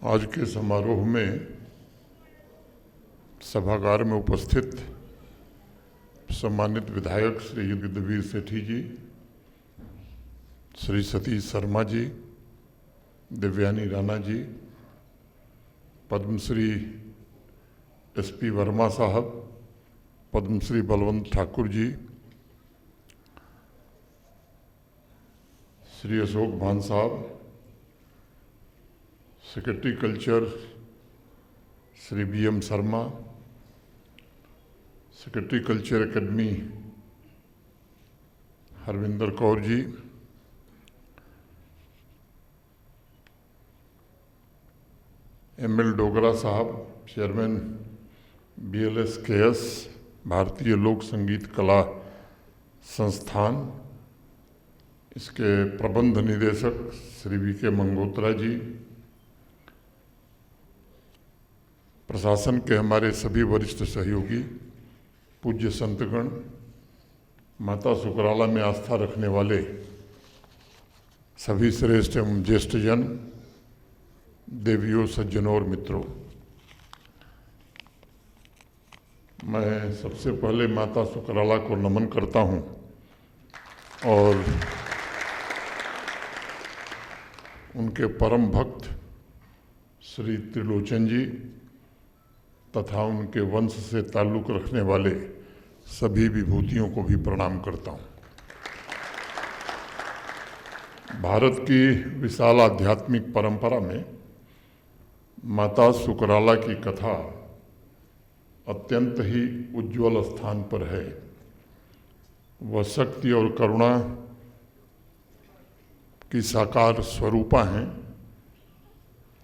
आज के समारोह में सभागार में उपस्थित सम्मानित विधायक Shri Yudhveer Sethi ji, Shri Satish Sharma ji, Divyani Rana ji, Padmashri SP Verma sahab, Padmashri Balwant Thakur ji, Shri Ashok Bhan sahab, secretary culture Shri BM Sharma, secretary culture academy Harvinder Kaur ji, ML Dogra sahab, chairman BLSKS भारतीय लोक संगीत कला संस्थान, इसके प्रबंध निदेशक श्री VK मंगोत्रा जी, प्रशासन के हमारे सभी वरिष्ठ सहयोगी, पूज्य संतगण, माता सुकराला में आस्था रखने वाले सभी श्रेष्ठ एवं ज्येष्ठ जन, देवियों, सज्जनों और मित्रों, मैं सबसे पहले माता सुकराला को नमन करता हूं और उनके परम भक्त श्री त्रिलोचन जी तथा उनके वंश से ताल्लुक़ रखने वाले सभी विभूतियों को भी प्रणाम करता हूँ। भारत की विशाल आध्यात्मिक परंपरा में माता सुकराला की कथा अत्यंत ही उज्ज्वल स्थान पर है। वह शक्ति और करुणा की साकार स्वरूपा हैं।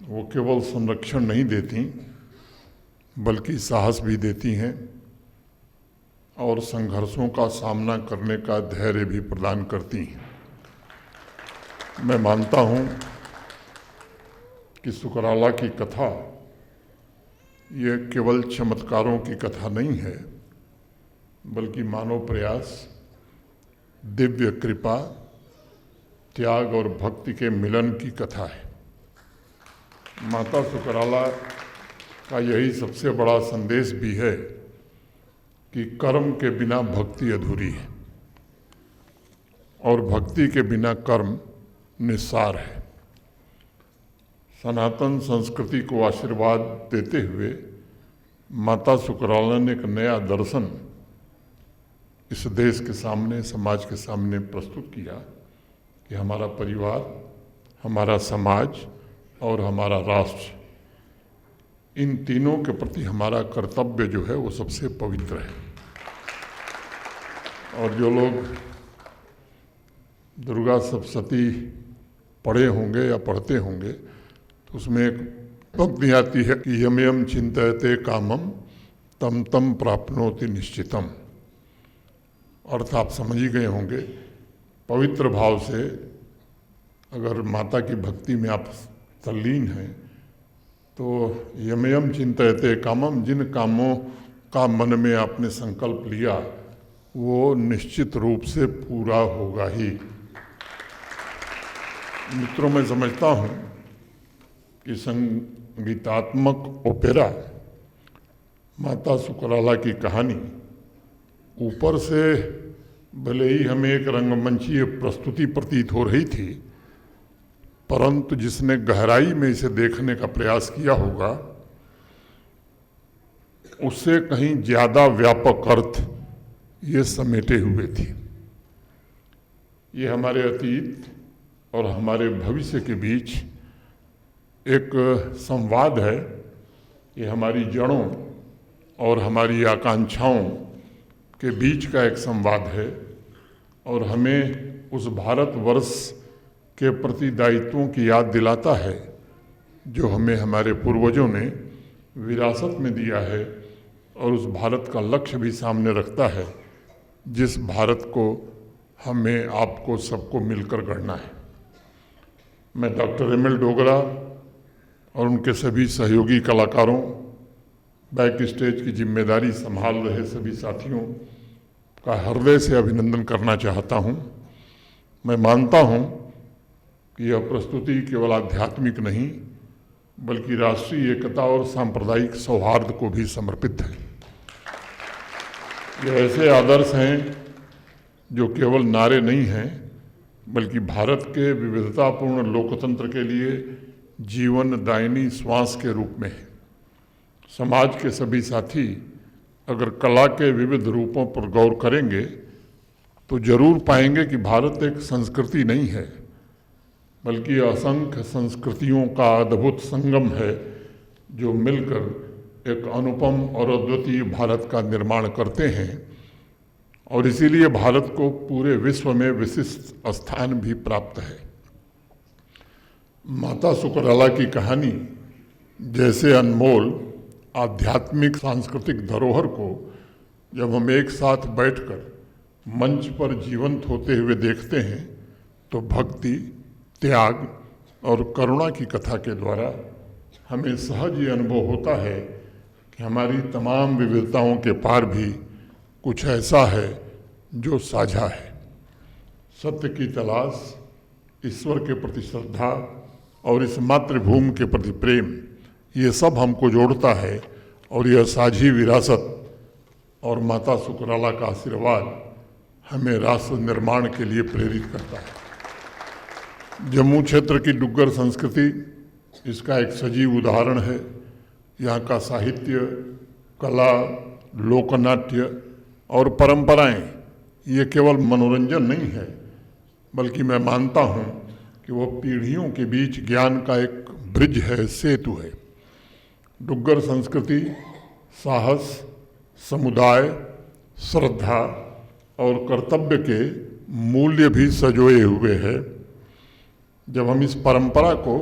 वो केवल संरक्षण नहीं देती बल्कि साहस भी देती हैं और संघर्षों का सामना करने का धैर्य भी प्रदान करती हैं। मैं मानता हूं कि सुकराला की कथा ये केवल चमत्कारों की कथा नहीं है, बल्कि मानव प्रयास, दिव्य कृपा, त्याग और भक्ति के मिलन की कथा है। माता सुकराला का यही सबसे बड़ा संदेश भी है कि कर्म के बिना भक्ति अधूरी है और भक्ति के बिना कर्म निस्सार है। सनातन संस्कृति को आशीर्वाद देते हुए माता सुकराला ने एक नया दर्शन इस देश के सामने, समाज के सामने प्रस्तुत किया कि हमारा परिवार, हमारा समाज और हमारा राष्ट्र, इन तीनों के प्रति हमारा कर्तव्य जो है वो सबसे पवित्र है। और जो लोग दुर्गा सप्तशती पढ़े होंगे या पढ़ते होंगे तो उसमें एक पंक्ति आती है कि यम यम चिंतयते कामम तम तम प्राप्नोति निश्चितम। अर्थ आप समझ ही गए होंगे। पवित्र भाव से अगर माता की भक्ति में आप तल्लीन हैं तो यम यम चिंतयते कामम, जिन कामों का मन में आपने संकल्प लिया वो निश्चित रूप से पूरा होगा ही। मित्रों, मैं समझता हूँ कि संगीतात्मक ओपेरा माता सुकराला की कहानी ऊपर से भले ही हमें एक रंगमंचीय प्रस्तुति प्रतीत हो रही थी, परंतु जिसने गहराई में इसे देखने का प्रयास किया होगा उससे कहीं ज्यादा व्यापक अर्थ ये समेटे हुए थी। ये हमारे अतीत और हमारे भविष्य के बीच एक संवाद है। ये हमारी जड़ों और हमारी आकांक्षाओं के बीच का एक संवाद है और हमें उस भारतवर्ष के प्रति दायित्वों की याद दिलाता है जो हमें हमारे पूर्वजों ने विरासत में दिया है और उस भारत का लक्ष्य भी सामने रखता है जिस भारत को हमें, आपको, सबको मिलकर गढ़ना है। मैं डॉक्टर ML डोगरा और उनके सभी सहयोगी कलाकारों, बैक स्टेज की जिम्मेदारी संभाल रहे सभी साथियों का हृदय से अभिनंदन करना चाहता हूँ। मैं मानता हूँ कि यह प्रस्तुति केवल आध्यात्मिक नहीं बल्कि राष्ट्रीय एकता और सांप्रदायिक सौहार्द को भी समर्पित है। ये ऐसे आदर्श हैं जो केवल नारे नहीं हैं, बल्कि भारत के विविधतापूर्ण लोकतंत्र के लिए जीवनदायिनी श्वास के रूप में है। समाज के सभी साथी अगर कला के विविध रूपों पर गौर करेंगे तो जरूर पाएंगे कि भारत एक संस्कृति नहीं है, बल्कि असंख्य संस्कृतियों का अद्भुत संगम है जो मिलकर एक अनुपम और अद्वितीय भारत का निर्माण करते हैं। और इसीलिए भारत को पूरे विश्व में विशिष्ट स्थान भी प्राप्त है। माता सुकराला की कहानी जैसे अनमोल आध्यात्मिक सांस्कृतिक धरोहर को जब हम एक साथ बैठकर मंच पर जीवंत होते हुए देखते हैं तो भक्ति, त्याग और करुणा की कथा के द्वारा हमें सहज ये अनुभव होता है कि हमारी तमाम विविधताओं के पार भी कुछ ऐसा है जो साझा है। सत्य की तलाश, ईश्वर के प्रति श्रद्धा और इस मातृभूमि के प्रति प्रेम, ये सब हमको जोड़ता है और यह साझी विरासत और माता सुकराला का आशीर्वाद हमें राष्ट्र निर्माण के लिए प्रेरित करता है। जम्मू क्षेत्र की डुग्गर संस्कृति इसका एक सजीव उदाहरण है। यहाँ का साहित्य, कला, लोकनाट्य और परंपराएं ये केवल मनोरंजन नहीं है, बल्कि मैं मानता हूँ कि वो पीढ़ियों के बीच ज्ञान का एक ब्रिज है, सेतु है। डुग्गर संस्कृति साहस, समुदाय, श्रद्धा और कर्तव्य के मूल्य भी सजोए हुए है। जब हम इस परंपरा को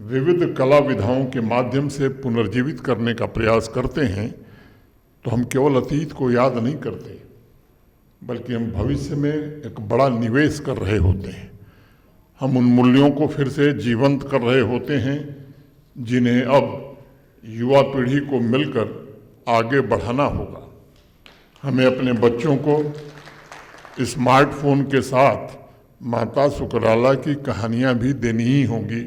विविध कला विधाओं के माध्यम से पुनर्जीवित करने का प्रयास करते हैं तो हम केवल अतीत को याद नहीं करते, बल्कि हम भविष्य में एक बड़ा निवेश कर रहे होते हैं। हम उन मूल्यों को फिर से जीवंत कर रहे होते हैं जिन्हें अब युवा पीढ़ी को मिलकर आगे बढ़ाना होगा। हमें अपने बच्चों को स्मार्टफोन के साथ माता सुकराला की कहानियाँ भी देनी ही होंगी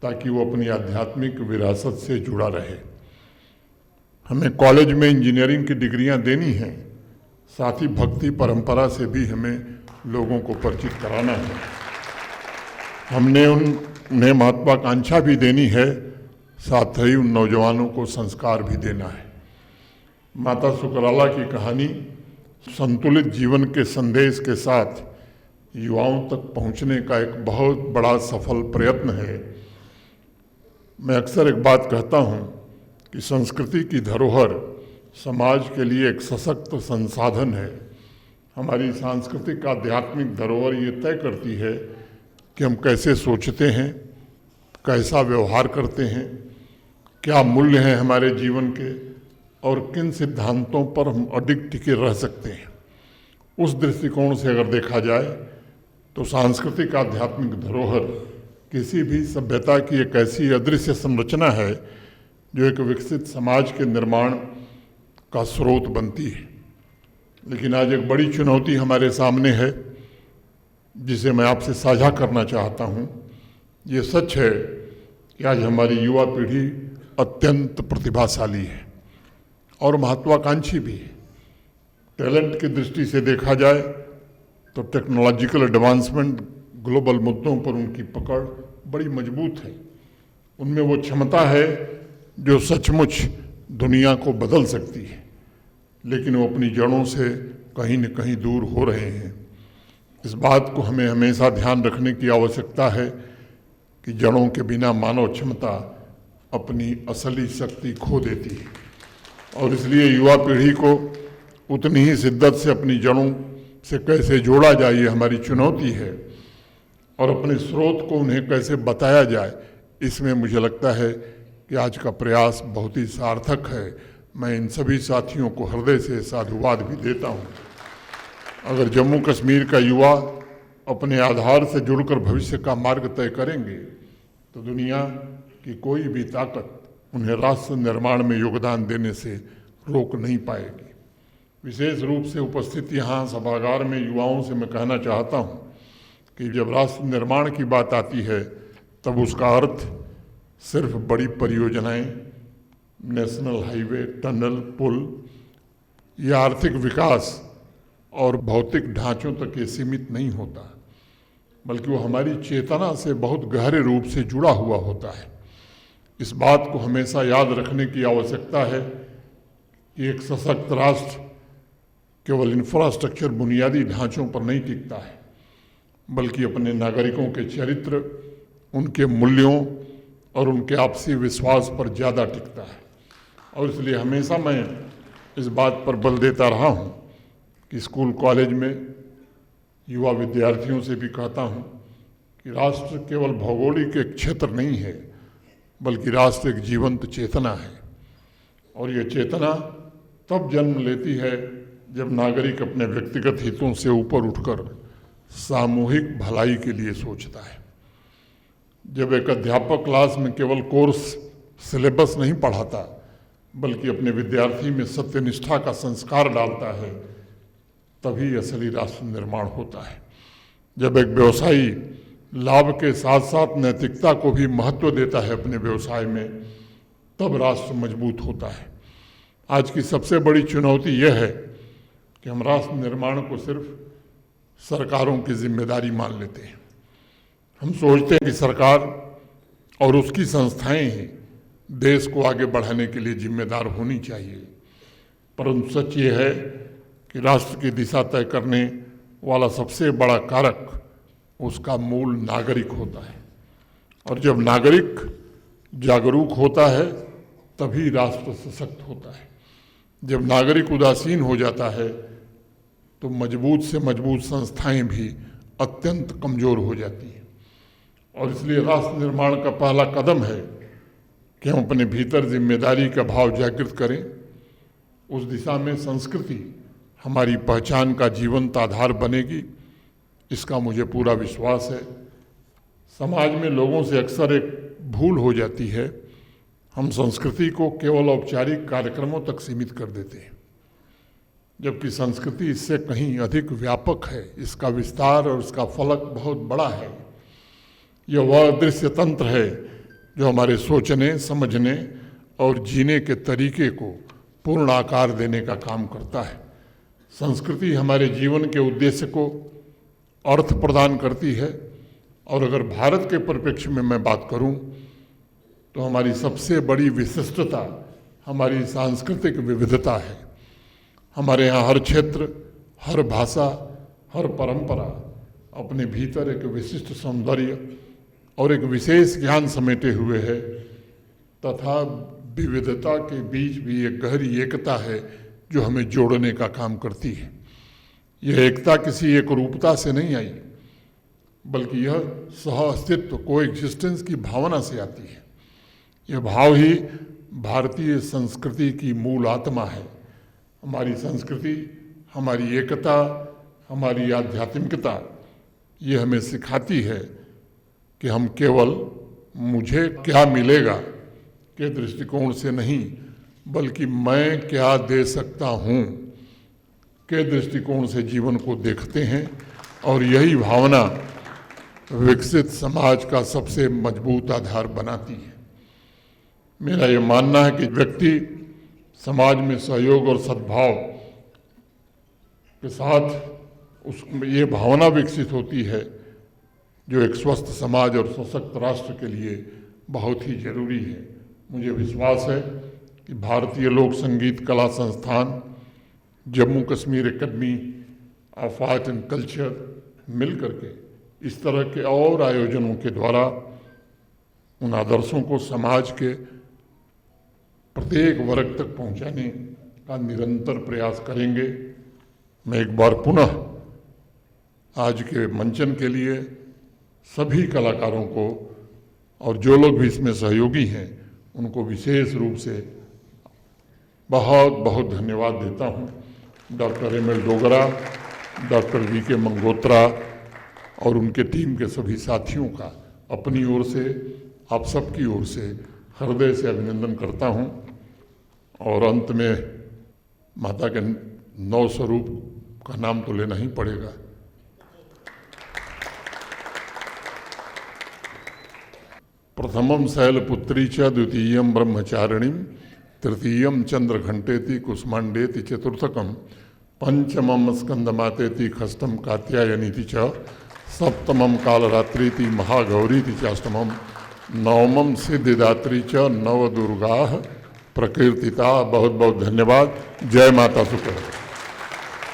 ताकि वो अपनी आध्यात्मिक विरासत से जुड़ा रहे। हमें कॉलेज में इंजीनियरिंग की डिग्रियां देनी हैं, साथ ही भक्ति परंपरा से भी हमें लोगों को परिचित कराना है। हमने उन्हें महत्वाकांक्षा भी देनी है, साथ ही उन नौजवानों को संस्कार भी देना है। माता सुकराला की कहानी संतुलित जीवन के संदेश के साथ युवाओं तक पहुंचने का एक बहुत बड़ा सफल प्रयत्न है। मैं अक्सर एक बात कहता हूं कि संस्कृति की धरोहर समाज के लिए एक सशक्त संसाधन है। हमारी सांस्कृतिक आध्यात्मिक धरोहर ये तय करती है कि हम कैसे सोचते हैं, कैसा व्यवहार करते हैं, क्या मूल्य हैं हमारे जीवन के और किन सिद्धांतों पर हम अडिग टिके रह सकते हैं। उस दृष्टिकोण से अगर देखा जाए तो सांस्कृतिक आध्यात्मिक धरोहर किसी भी सभ्यता की एक ऐसी अदृश्य संरचना है जो एक विकसित समाज के निर्माण का स्रोत बनती है। लेकिन आज एक बड़ी चुनौती हमारे सामने है जिसे मैं आपसे साझा करना चाहता हूँ। ये सच है कि आज हमारी युवा पीढ़ी अत्यंत प्रतिभाशाली है और महत्वाकांक्षी भी है। टैलेंट की दृष्टि से देखा जाए तो टेक्नोलॉजिकल एडवांसमेंट, ग्लोबल मुद्दों पर उनकी पकड़ बड़ी मजबूत है। उनमें वो क्षमता है जो सचमुच दुनिया को बदल सकती है, लेकिन वो अपनी जड़ों से कहीं न कहीं दूर हो रहे हैं। इस बात को हमें हमेशा ध्यान रखने की आवश्यकता है कि जड़ों के बिना मानव क्षमता अपनी असली शक्ति खो देती है और इसलिए युवा पीढ़ी को उतनी ही शिद्दत से अपनी जड़ों से कैसे जोड़ा जाए ये हमारी चुनौती है और अपने स्रोत को उन्हें कैसे बताया जाए, इसमें मुझे लगता है कि आज का प्रयास बहुत ही सार्थक है। मैं इन सभी साथियों को हृदय से साधुवाद भी देता हूँ। अगर जम्मू कश्मीर का युवा अपने आधार से जुड़कर भविष्य का मार्ग तय करेंगे तो दुनिया की कोई भी ताकत उन्हें राष्ट्र निर्माण में योगदान देने से रोक नहीं पाएगी। विशेष रूप से उपस्थित यहाँ सभागार में युवाओं से मैं कहना चाहता हूँ कि जब राष्ट्र निर्माण की बात आती है तब उसका अर्थ सिर्फ बड़ी परियोजनाएं, नेशनल हाईवे, टनल, पुल या आर्थिक विकास और भौतिक ढांचों तक ये सीमित नहीं होता, बल्कि वो हमारी चेतना से बहुत गहरे रूप से जुड़ा हुआ होता है। इस बात को हमेशा याद रखने की आवश्यकता है कि एक सशक्त राष्ट्र केवल इंफ्रास्ट्रक्चर, बुनियादी ढांचों पर नहीं टिकता है, बल्कि अपने नागरिकों के चरित्र, उनके मूल्यों और उनके आपसी विश्वास पर ज़्यादा टिकता है। और इसलिए हमेशा मैं इस बात पर बल देता रहा हूँ कि स्कूल कॉलेज में युवा विद्यार्थियों से भी कहता हूँ कि राष्ट्र केवल भौगोलिक एक क्षेत्र नहीं है, बल्कि राष्ट्र एक जीवंत चेतना है। और ये चेतना तब जन्म लेती है जब नागरिक अपने व्यक्तिगत हितों से ऊपर उठकर सामूहिक भलाई के लिए सोचता है। जब एक अध्यापक क्लास में केवल कोर्स सिलेबस नहीं पढ़ाता, बल्कि अपने विद्यार्थी में सत्यनिष्ठा का संस्कार डालता है, तभी असली राष्ट्र निर्माण होता है। जब एक व्यवसायी लाभ के साथ साथ नैतिकता को भी महत्व देता है अपने व्यवसाय में, तब राष्ट्र मजबूत होता है। आज की सबसे बड़ी चुनौती यह है कि हम राष्ट्र निर्माण को सिर्फ सरकारों की जिम्मेदारी मान लेते हैं। हम सोचते हैं कि सरकार और उसकी संस्थाएं ही देश को आगे बढ़ाने के लिए जिम्मेदार होनी चाहिए, परंतु सच ये है कि राष्ट्र की दिशा तय करने वाला सबसे बड़ा कारक उसका मूल नागरिक होता है। और जब नागरिक जागरूक होता है, तभी राष्ट्र सशक्त होता है। जब नागरिक उदासीन हो जाता है, तो मजबूत से मजबूत संस्थाएं भी अत्यंत कमजोर हो जाती हैं। और इसलिए राष्ट्र निर्माण का पहला कदम है कि हम अपने भीतर जिम्मेदारी का भाव जागृत करें। उस दिशा में संस्कृति हमारी पहचान का जीवंत आधार बनेगी, इसका मुझे पूरा विश्वास है। समाज में लोगों से अक्सर एक भूल हो जाती है, हम संस्कृति को केवल औपचारिक कार्यक्रमों तक सीमित कर देते हैं, जबकि संस्कृति इससे कहीं अधिक व्यापक है। इसका विस्तार और इसका फलक बहुत बड़ा है। यह वह दृश्य तंत्र है जो हमारे सोचने, समझने और जीने के तरीके को पूर्ण आकार देने का काम करता है। संस्कृति हमारे जीवन के उद्देश्य को अर्थ प्रदान करती है। और अगर भारत के परिप्रेक्ष्य में मैं बात करूं, तो हमारी सबसे बड़ी विशिष्टता हमारी सांस्कृतिक विविधता है। हमारे यहाँ हर क्षेत्र, हर भाषा, हर परंपरा अपने भीतर एक विशिष्ट सौंदर्य और एक विशेष ज्ञान समेटे हुए है, तथा विविधता के बीच भी एक गहरी एकता है जो हमें जोड़ने का काम करती है। यह एकता किसी एक रूपता से नहीं आई, बल्कि यह सह अस्तित्व, को एग्जिस्टेंस की भावना से आती है। यह भाव ही भारतीय संस्कृति की मूल आत्मा है। हमारी संस्कृति, हमारी एकता, हमारी आध्यात्मिकता ये हमें सिखाती है कि हम केवल मुझे क्या मिलेगा के दृष्टिकोण से नहीं, बल्कि मैं क्या दे सकता हूँ के दृष्टिकोण से जीवन को देखते हैं। और यही भावना विकसित समाज का सबसे मजबूत आधार बनाती है। मेरा ये मानना है कि व्यक्ति समाज में सहयोग और सद्भाव के साथ उसमें ये भावना विकसित होती है जो एक स्वस्थ समाज और सशक्त राष्ट्र के लिए बहुत ही जरूरी है। मुझे विश्वास है कि भारतीय लोक संगीत कला संस्थान, Jammu Kashmir academy of art and culture मिल करके इस तरह के और आयोजनों के द्वारा उन आदर्शों को समाज के प्रत्येक वर्ग तक पहुंचाने का निरंतर प्रयास करेंगे। मैं एक बार पुनः आज के मंचन के लिए सभी कलाकारों को और जो लोग भी इसमें सहयोगी हैं उनको विशेष रूप से बहुत बहुत धन्यवाद देता हूं। Doctor M L. Dogra, doctor VK. Mangotra और उनके टीम के सभी साथियों का अपनी ओर से, आप सबकी ओर से हृदय से अभिनंदन करता हूं। और अंत में माता के 9 स्वरूप का नाम तो लेना ही पड़ेगा। प्रथमम शैलपुत्री च द्वितीयम ब्रह्मचारिणी तृतीयम चंद्रघंटेति कुष्मांडेति चतुर्थकम पंचमम स्कंदमातेति खष्टम कात्यायनीति च सप्तमम कालरात्रीति महागौरीति चाष्टमम नवमम सिद्धिदात्री च नवदुर्गा प्रकीर्तिता। बहुत बहुत धन्यवाद। जय माता शुक्र।